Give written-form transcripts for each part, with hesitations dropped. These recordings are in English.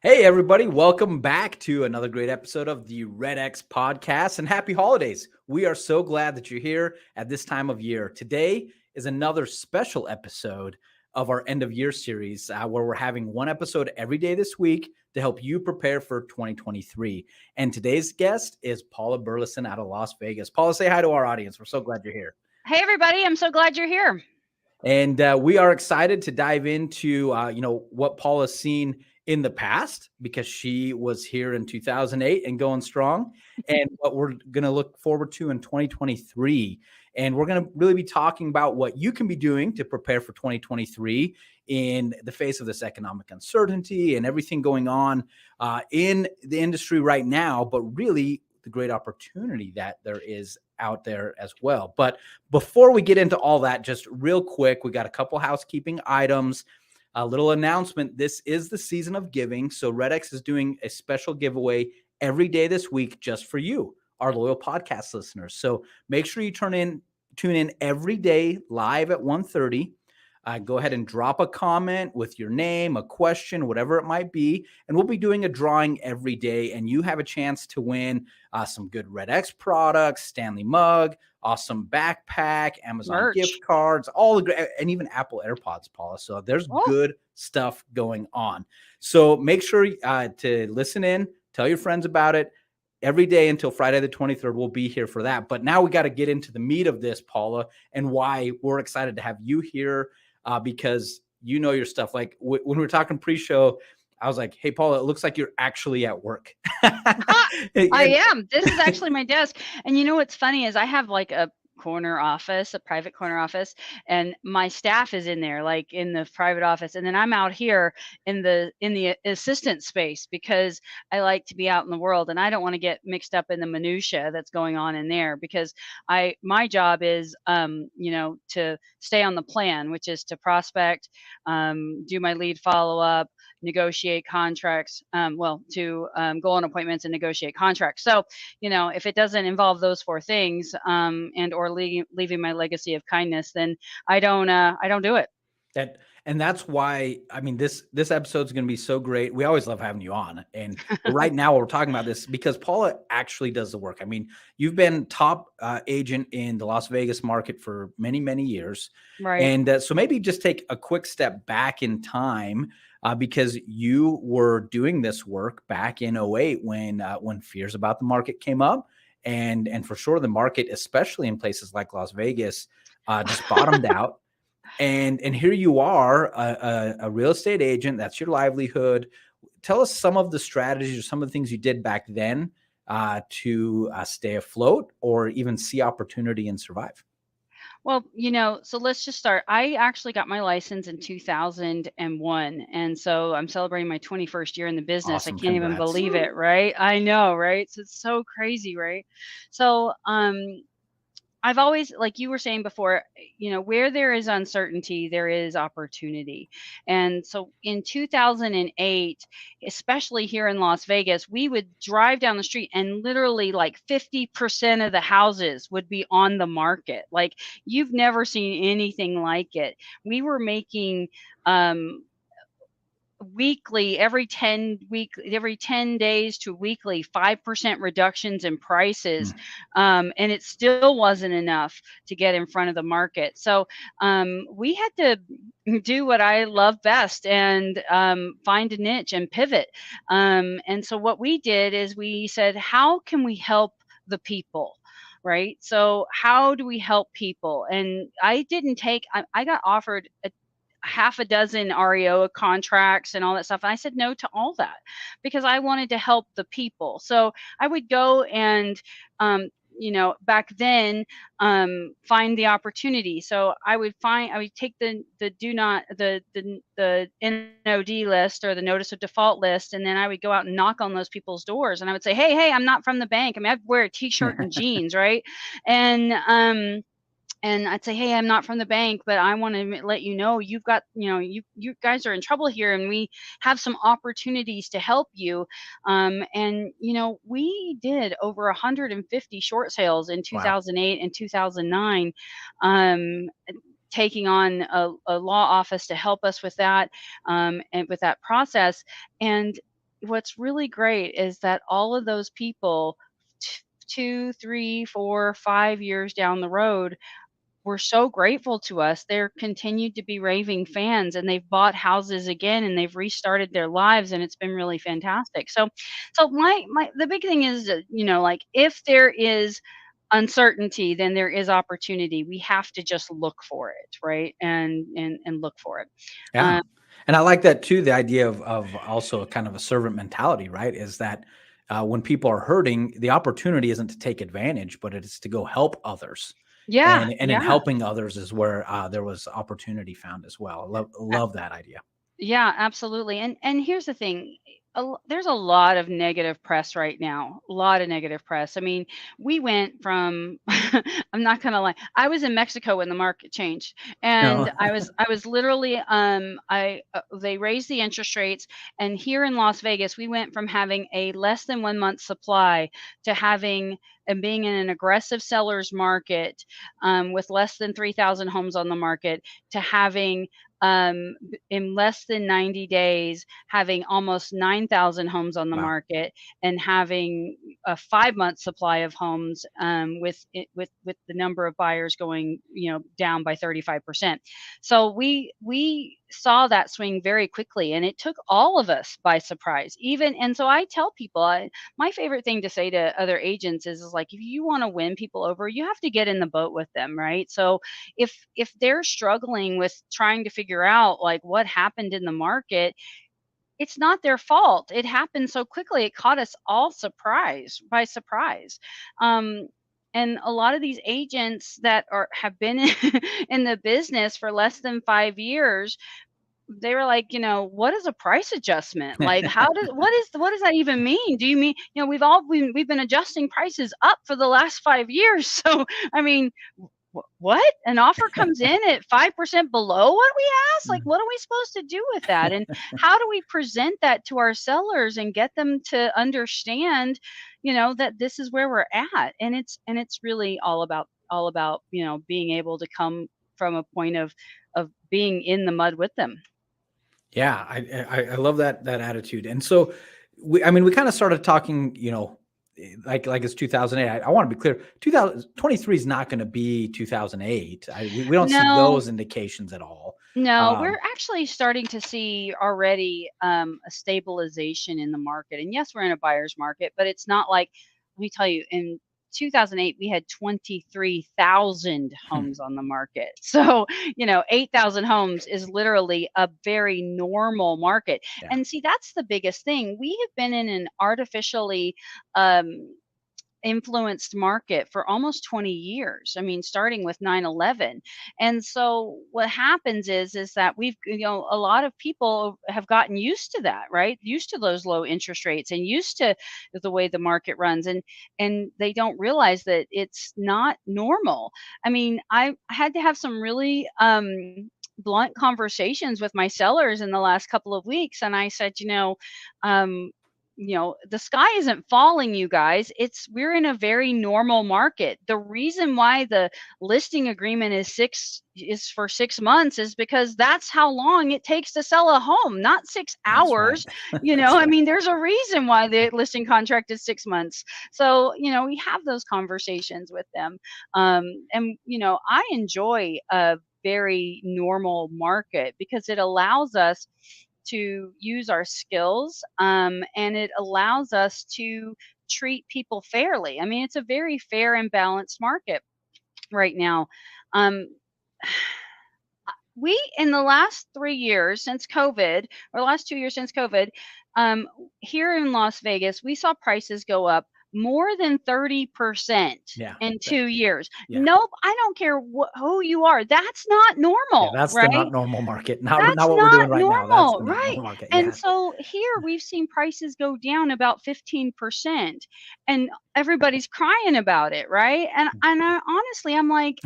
Hey, everybody, welcome back to another great episode of the REDX podcast and happy holidays. We are so glad that you're here at this time of year. Today is another special episode of our end of year series where we're having one episode every day this week to help you prepare for 2023. And today's guest is Paula Burlison out of Las Vegas. Paula, say hi to our audience. We're so glad you're here. Hey, everybody. I'm so glad you're here. And we are excited to dive into, what Paula's seen in the past because she was here in 2008 and going strong, and what we're going to look forward to in 2023. And we're going to really be talking about what you can be doing to prepare for 2023 in the face of this economic uncertainty and everything going on in the industry right now, but really the great opportunity that there is out there as well. But before we get into all that, just real quick, we got a couple housekeeping items. A little announcement. This is the season of giving. So REDX is doing a special giveaway every day this week just for you, our loyal podcast listeners. So make sure you tune in every day live at 1:30. Go ahead and drop a comment with your name, a question, whatever it might be. And we'll be doing a drawing every day. And you have a chance to win some good REDX products, Stanley mug, awesome backpack, Amazon Merch. gift cards, and even Apple AirPods, Paula. So there's good stuff going on. So make sure to listen in, tell your friends about it. Every day until Friday the 23rd, we'll be here for that. But now we got to get into the meat of this, Paula, and why we're excited to have you here. Because you know your stuff. Like when we were talking pre-show, I was like, hey, Paula, it looks like you're actually at work. I am. This is actually my desk. And you know what's funny is I have like a private corner office, and my staff is in there, like in the private office. And then I'm out here in the assistant space because I like to be out in the world and I don't want to get mixed up in the minutia that's going on in there, because my job is, to stay on the plan, which is to prospect, do my lead follow-up, negotiate contracts, to go on appointments and negotiate contracts. So, if it doesn't involve those four things, and or leaving my legacy of kindness, then I don't do it. And that's why, I mean, this episode is going to be so great. We always love having you on. And right now we're talking about this because Paula actually does the work. I mean, you've been top agent in the Las Vegas market for many, many years. Right. And so maybe just take a quick step back in time because you were doing this work back in 2008 when fears about the market came up. And for sure, the market, especially in places like Las Vegas, just bottomed out. And here you are, a real estate agent. That's your livelihood. Tell us some of the strategies or some of the things you did back then to stay afloat or even see opportunity and survive. Well, so let's just start. I actually got my license in 2001. And so I'm celebrating my 21st year in the business. Awesome. I can't Congrats. even believe it, right? I know, right? So it's so crazy, right? So I've always, like you were saying before, where there is uncertainty, there is opportunity. And so in 2008, especially here in Las Vegas, we would drive down the street and literally like 50% of the houses would be on the market. Like you've never seen anything like it. We were making weekly, every 10 days to weekly 5% reductions in prices, and it still wasn't enough to get in front of the market. So we had to do what I love best and find a niche and pivot. And so what we did is we said, how can we help the people? Right? So how do we help people? And I got offered half a dozen REO contracts and all that stuff. And I said no to all that because I wanted to help the people. So I would go and, back then, find the opportunity. So I would take the NOD list or the notice of default list, and then I would go out and knock on those people's doors, and I would say, hey, I'm not from the bank. I mean, I'd wear a t-shirt and jeans, right? And I'd say, hey, I'm not from the bank, but I want to let you know you've got, you guys are in trouble here, and we have some opportunities to help you. And we did over 150 short sales in 2008 and 2009. Taking on a law office to help us with that, and with that process. And what's really great is that all of those people, 2, 3, 4, 5 years down the road, were so grateful to us. They're continued to be raving fans, and they've bought houses again, and they've restarted their lives, and it's been really fantastic. So my the big thing is that, like, if there is uncertainty, then there is opportunity. We have to just look for it, right? And look for it. Yeah. Um, And I like that too, the idea of also a kind of a servant mentality, right? Is that when people are hurting, the opportunity isn't to take advantage, but it is to go help others. yeah, And in yeah. helping others is where there was opportunity found as well. Love that idea. Yeah, absolutely. And here's the thing. There's a lot of negative press right now. A lot of negative press. I mean, we went from I'm not gonna lie. I was in Mexico when the market changed, No. and I was literally I they raised the interest rates, and here in Las Vegas, we went from having a less than 1 month supply to having and being in an aggressive seller's market, with less than 3,000 homes on the market, to having in less than 90 days, having almost 9,000 homes on the Wow. market, and having a 5 month supply of homes, with the number of buyers going, down by 35%. So we saw that swing very quickly, and it took all of us by surprise. And so I tell people, my favorite thing to say to other agents is like, if you want to win people over, you have to get in the boat with them, right? So if they're struggling with trying to figure out like what happened in the market, it's not their fault. It happened so quickly. It caught us all by surprise. Um, and a lot of these agents that have been in the business for less than 5 years, they were like, what is a price adjustment? Like, what does that even mean? Do you mean, we've been adjusting prices up for the last 5 years? So, I mean, what? An offer comes in at 5% below what we asked? Like, what are we supposed to do with that? And how do we present that to our sellers and get them to understand, that this is where we're at? And it's really all about, being able to come from a point of being in the mud with them. Yeah, I love that attitude. And so I mean, we kind of started talking, like it's 2008. I want to be clear. 2023 is not going to be 2008. We don't see No, those indications at all. no, Um, we're actually starting to see already, a stabilization in the market. And yes, we're in a buyer's market, but it's not like, let me tell you, in 2008, we had 23,000 hmm, homes on the market. So, 8,000 homes is literally a very normal market. yeah, And see, that's the biggest thing. We have been in an artificially, um, influenced market for almost 20 years. I mean, starting with 9/11. And so what happens is that a lot of people have gotten used to that, right? Used to those low interest rates and used to the way the market runs, and they don't realize that it's not normal. I mean, I had to have some really blunt conversations with my sellers in the last couple of weeks, and I said, um the sky isn't falling, you guys. We're in a very normal market. The reason why the listing agreement is for 6 months is because that's how long it takes to sell a home, not six that's right. hours. That's I right. mean, there's a reason why the listing contract is 6 months. So, we have those conversations with them. And I enjoy a very normal market because it allows us to use our skills, and it allows us to treat people fairly. I mean, it's a very fair and balanced market right now. Um, we in the last 3 years since COVID, or the last 2 years since COVID, um, here in Las Vegas, we saw prices go up more than 30% Yeah, in 2 years. yeah, Nope, I don't care who you are. That's not yeah. normal, That's the not right? normal market. Not That's what we're not doing right now. That's normal, the not right? normal market. And Yeah. so here we've seen prices go down about 15%, and everybody's crying about it, right? And honestly, I'm like,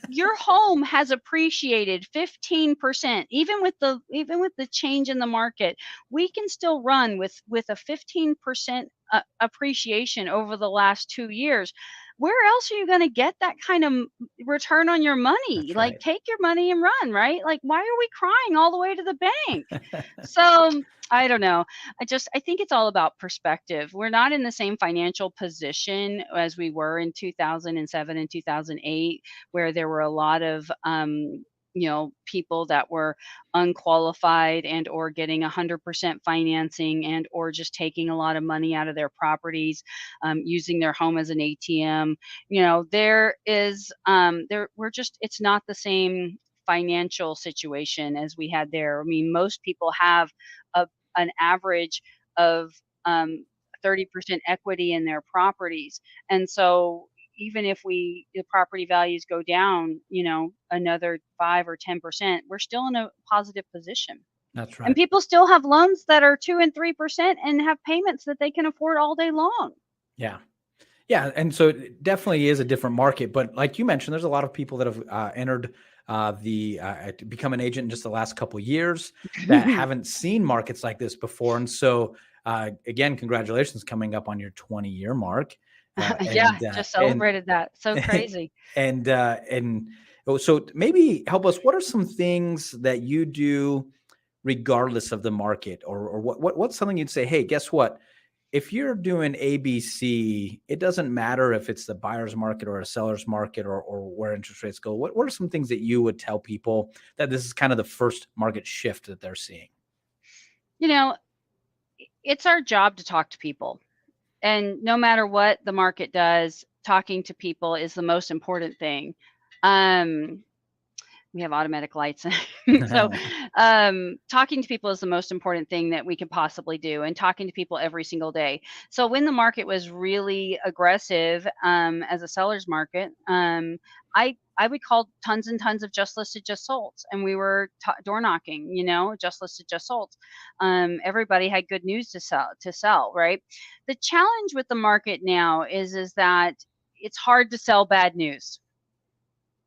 your home has appreciated 15%, even with the change in the market. We can still run with a 15% appreciation over the last 2 years. where else are you going to get that kind of return on your money? That's Like, right. take your money and run, right? Like, why are we crying all the way to the bank? So I don't know. I think it's all about perspective. We're not in the same financial position as we were in 2007 and 2008, where there were a lot of people that were unqualified and or getting 100% financing and or just taking a lot of money out of their properties, using their home as an ATM. There is we're just, it's not the same financial situation as we had there. I mean, most people have an average of 30% equity in their properties. And so even if the property values go down, another 5 or 10%, we're still in a positive position. That's And right. people still have loans that are 2 and 3% and have payments that they can afford all day long. Yeah. Yeah. And so it definitely is a different market. But like you mentioned, there's a lot of people that have entered to become an agent in just the last couple of years that haven't seen markets like this before. And so, again, congratulations coming up on your 20-year mark. Yeah, just celebrated that. So crazy. And so maybe help us. What are some things that you do regardless of the market, or what's something you'd say? Hey, guess what? If you're doing ABC, it doesn't matter if it's the buyer's market or a seller's market or where interest rates go. What are some things that you would tell people that this is kind of the first market shift that they're seeing? It's our job to talk to people. And no matter what the market does, talking to people is the most important thing. We have automatic lights. So talking to people is the most important thing that we could possibly do, and talking to people every single day. So when the market was really aggressive as a seller's market, I would call tons and tons of just listed, just sold, and we were door knocking, just listed, just sold. Everybody had good news to sell, right? The challenge with the market now is that it's hard to sell bad news.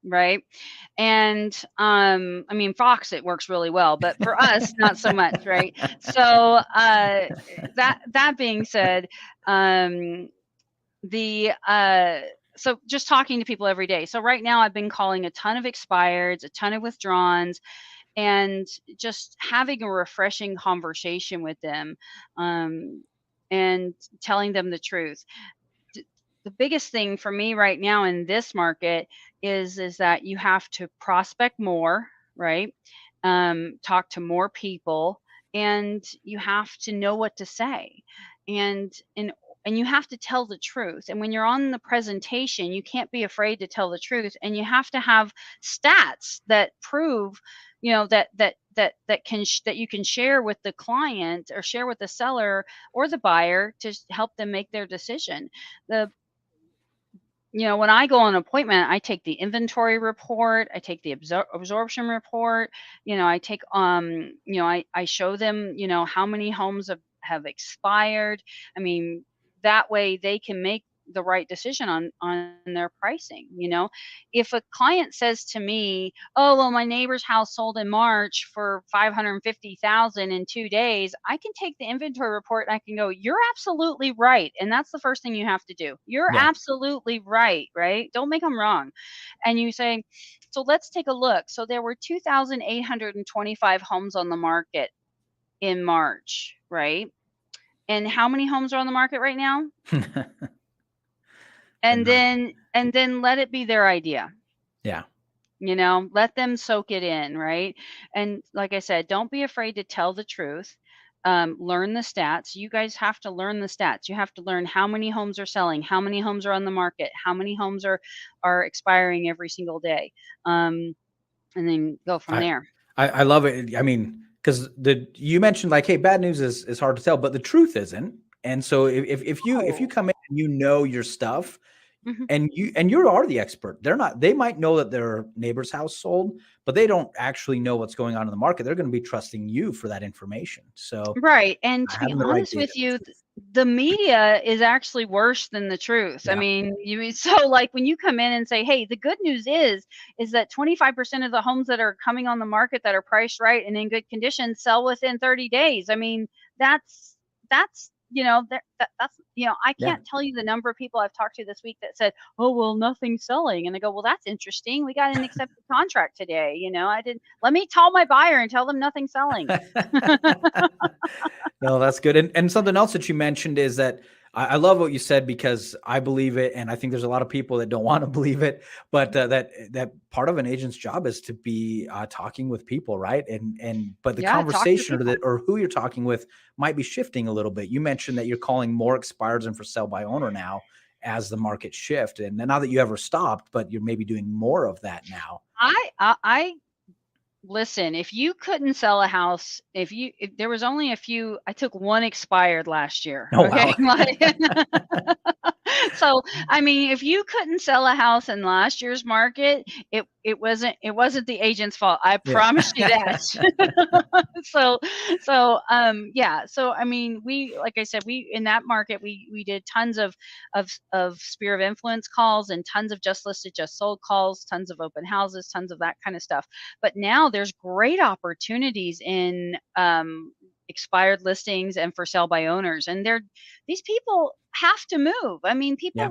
Right. And I mean, Fox, it works really well, but for us, not so much. Right. So that being said, so just talking to people every day. So right now I've been calling a ton of expireds, a ton of withdrawns, and just having a refreshing conversation with them, and telling them the truth. The biggest thing for me right now in this market is that you have to prospect more, right? Talk to more people, and you have to know what to say, and you have to tell the truth. And when you're on the presentation, you can't be afraid to tell the truth, and you have to have stats that prove, that you can share with the client or share with the seller or the buyer to help them make their decision. When I go on an appointment, I take the inventory report, I take the absorption report, I take, I show them, how many homes have expired. I mean, that way they can make the right decision on their pricing. If a client says to me, oh, well, my neighbor's house sold in March for 550,000 in 2 days, I can take the inventory report and I can go, you're absolutely right. And that's the first thing you have to do. You're Yeah. absolutely right. Don't make them wrong. And you say, so let's take a look. So there were 2,825 homes on the market in March, right? And how many homes are on the market right now? And then let it be their idea. Yeah. Let them soak it in, right? And like I said, don't be afraid to tell the truth. Learn the stats. You guys have to learn the stats. You have to learn how many homes are selling, how many homes are on the market, how many homes are expiring every single day, and then go from there. I love it. I mean, because you mentioned like, hey, bad news is hard to tell, but the truth isn't. And so if you come in and your stuff, Mhm. and you are the expert, they might know that their neighbor's house sold, but they don't actually know what's going on in the market. They're going to be trusting you for that information. So Right. And to be having the right honest data. with you, the media is actually worse than the truth. I Yeah. mean, so like when you come in and say, hey, the good news is that 25% of the homes that are coming on the market that are priced right and in good condition sell within 30 days. I mean, that's that's, I Yeah. can't tell you the number of people I've talked to this week that said, "Oh, well, nothing's selling." And I go, "Well, that's interesting. We got an accepted contract today." I didn't, let me call my buyer and tell them nothing's selling. No, that's good. And something else that you mentioned is that I love what you said, because I believe it, and I think there's a lot of people that don't want to believe it. But that part of an agent's job is to be talking with people, right? But the Yeah, talk to the conversation people. or who you're talking with might be shifting a little bit. You mentioned that you're calling more expireds and for sale by owner now as the market shift, and not that you ever stopped, but you're maybe doing more of that now. I listen, if you couldn't sell a house, if there was only a few, I took one expired last year. Oh Okay. wow. Like, so, I mean, if you couldn't sell a house in last year's market, it wasn't the agent's fault. I Yeah. promise you that. So, yeah. So, I mean, like I said, in that market, we did tons of sphere of influence calls and tons of just listed, just sold calls, tons of open houses, tons of that kind of stuff. But now there's great opportunities in expired listings and for sale by owners, and these people have to move. I mean, Yeah.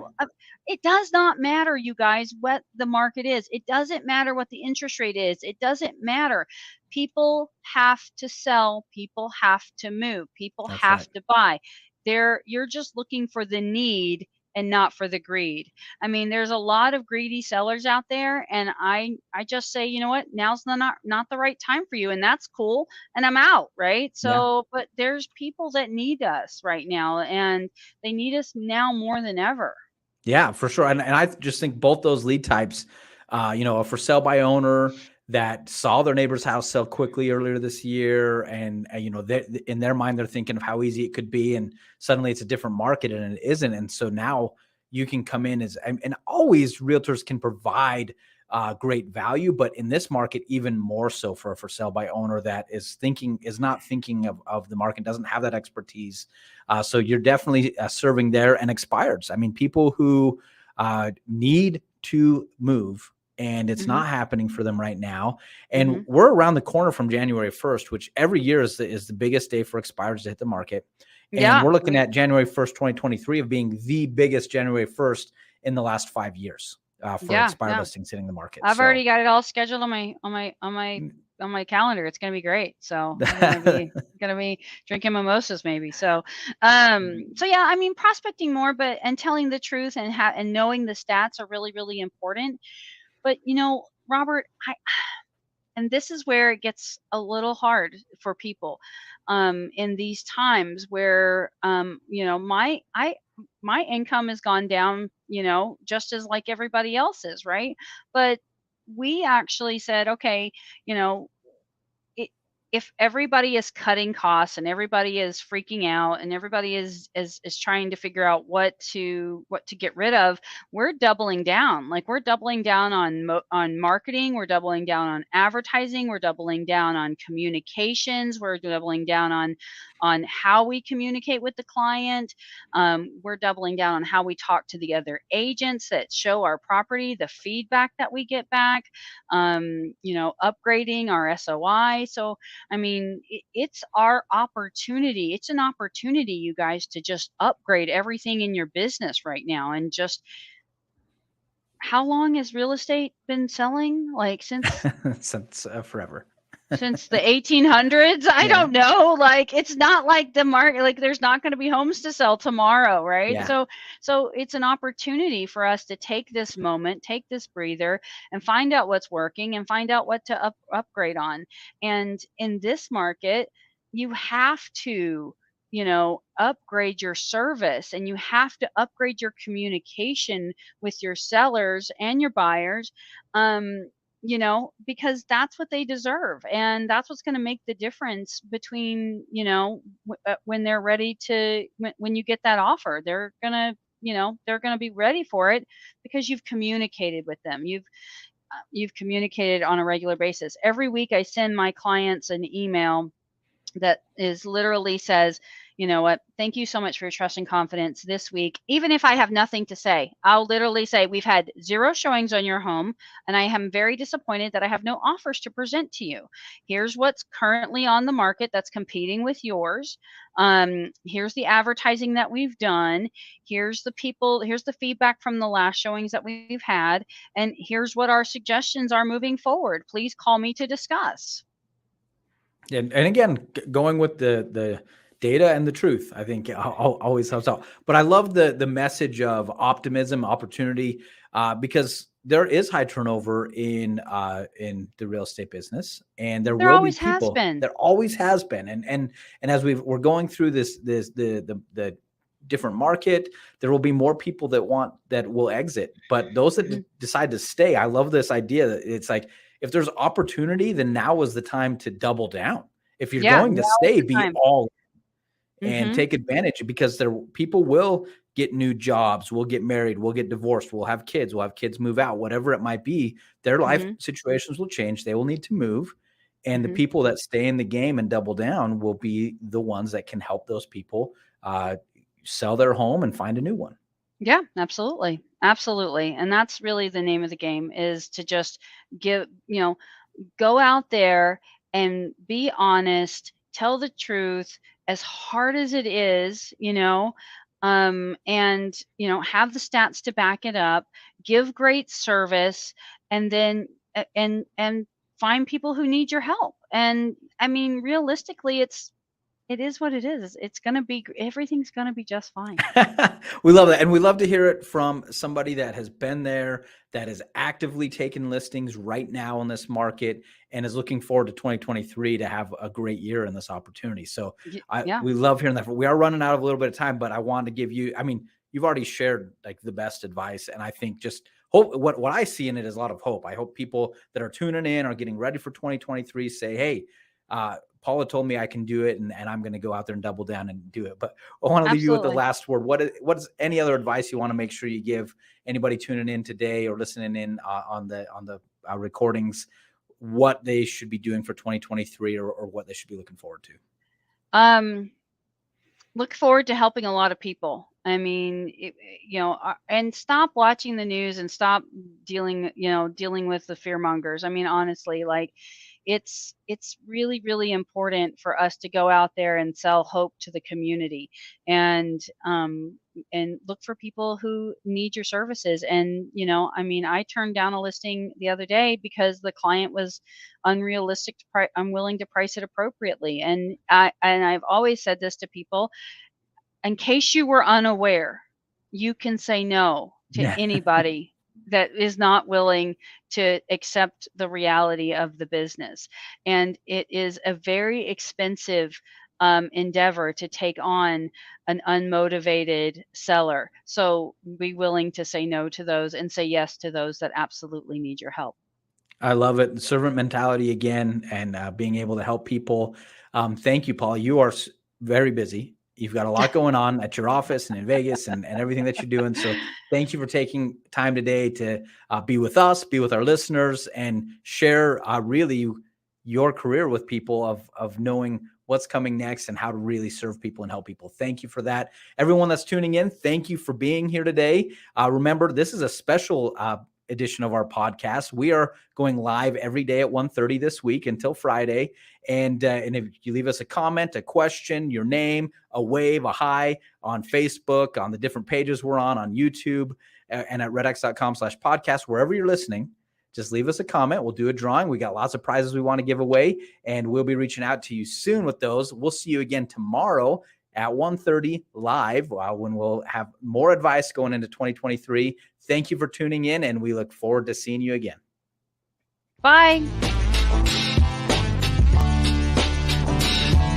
it does not matter, you guys, what the market is. It doesn't matter what the interest rate is. It doesn't matter. People have to sell. People have to move. People That's have right. to buy. You're just looking for the need and not for the greed. I mean, there's a lot of greedy sellers out there, and I just say, you know what, now's not the right time for you, and that's cool, and I'm out, right? Yeah. So, but there's people that need us right now, and they need us now more than ever. Yeah, for sure. And I just think both those lead types, a for sale by owner that saw their neighbor's house sell quickly earlier this year, and in their mind they're thinking of how easy it could be, and suddenly it's a different market and it isn't. And so now you can come in and always realtors can provide great value, but in this market even more so for sale by owner that is not thinking of the market, doesn't have that expertise. So you're definitely serving there, and expireds. I mean, people who need to move and it's Mhm. not happening for them right now. And Mhm. we're around the corner from January 1st, which every year is the biggest day for expireds to hit the market. And Yeah, we're looking at January 1st, 2023 of being the biggest January 1st in the last 5 years for yeah, expired yeah. listings hitting the market. I've So already got it all scheduled on my calendar. It's gonna be great. So we're gonna be drinking mimosas maybe. So yeah, I mean, prospecting more, but and telling the truth and knowing the stats are really, really important. But Robert, and this is where it gets a little hard for people in these times where my income has gone down, just as like everybody else's, right? But we actually said, okay, you know it, if everybody is cutting costs and everybody is freaking out and everybody is trying to figure out what to get rid of, we're doubling down. Like, we're doubling down on marketing, we're doubling down on advertising, we're doubling down on communications, we're doubling down on how we communicate with the client. We're doubling down on how we talk to the other agents that show our property, the feedback that we get back, upgrading our SOI. So, I mean, it's our opportunity. It's an opportunity, you guys, to just upgrade everything in your business right now. And just, how long has real estate been selling? Like, since forever. since the 1800s? I Yeah. don't know. Like, it's not like the market, like there's not going to be homes to sell tomorrow, right? Yeah. So it's an opportunity for us to take this moment, take this breather, and find out what's working and find out what to upgrade on. And in this market, you have to upgrade your service, and you have to upgrade your communication with your sellers and your buyers, because that's what they deserve. And that's what's going to make the difference between, when they're ready to, when you get that offer, they're going to be ready for it because you've communicated with them. You've communicated on a regular basis. Every week I send my clients an email that is literally says, you know what? Thank you so much for your trust and confidence this week. Even if I have nothing to say, I'll literally say, we've had 0 showings on your home, and I am very disappointed that I have no offers to present to you. Here's what's currently on the market that's competing with yours. Here's the advertising that we've done. Here's the feedback from the last showings that we've had. And here's what our suggestions are moving forward. Please call me to discuss. And again, going with the data and the truth, I think always helps out. But I love the message of optimism, opportunity, because there is high turnover in the real estate business, and there will be always has people. been. There always has been, and as we're going through the different market, there will be more people that will exit, but those that decide to stay, I love this idea that it's like, if there's opportunity, then now is the time to double down. If you're going to stay, be all and take advantage, because people will get new jobs, will get married, will get divorced, we'll have kids move out, whatever it might be. Their life situations will change. They will need to move. And the people that stay in the game and double down will be the ones that can help those people sell their home and find a new one. Yeah, absolutely. Absolutely. And that's really the name of the game, is to just go out there and be honest, tell the truth, as hard as it is, and, have the stats to back it up, give great service, and then, and find people who need your help. And I mean, realistically, it is what it is. Everything's going to be just fine. We love that. And we love to hear it from somebody that has been there, that is actively taking listings right now in this market, and is looking forward to 2023 to have a great year in this opportunity. So we love hearing that. We are running out of a little bit of time, but I wanted to give you, you've already shared like the best advice. And I think just hope, what I see in it is a lot of hope. I hope people that are tuning in are getting ready for 2023 say, hey, Paula told me I can do it, and I'm going to go out there and double down and do it. But I want to leave you with the last word. What's any other advice you want to make sure you give anybody tuning in today or listening in on the recordings, what they should be doing for 2023 or what they should be looking forward to? Look forward to helping a lot of people. I mean, and stop watching the news and stop dealing with the fear mongers. I mean, honestly, like, it's really, really important for us to go out there and sell hope to the community, and look for people who need your services. And, I turned down a listing the other day because the client was unwilling to price it appropriately. And I've always said this to people, in case you were unaware, you can say no to anybody that is not willing to accept the reality of the business. And it is a very expensive endeavor to take on an unmotivated seller. So be willing to say no to those and say yes to those that absolutely need your help. I love it. Servant mentality again, and being able to help people. Thank you, Paul. You are very busy. You've got a lot going on at your office and in Vegas and everything that you're doing. So thank you for taking time today to be with us, be with our listeners, and share really your career with people of knowing what's coming next and how to really serve people and help people. Thank you for that. Everyone that's tuning in, thank you for being here today. Remember, this is a special edition of our podcast. We are going live every day at 1:30 this week until Friday. And if you leave us a comment, a question, your name, a wave, a hi on Facebook, on the different pages we're on YouTube, and at redx.com/podcast, wherever you're listening, just leave us a comment. We'll do a drawing. We got lots of prizes we want to give away, and we'll be reaching out to you soon with those. We'll see you again tomorrow at 1:30 live, when we'll have more advice going into 2023. Thank you for tuning in, and we look forward to seeing you again. Bye.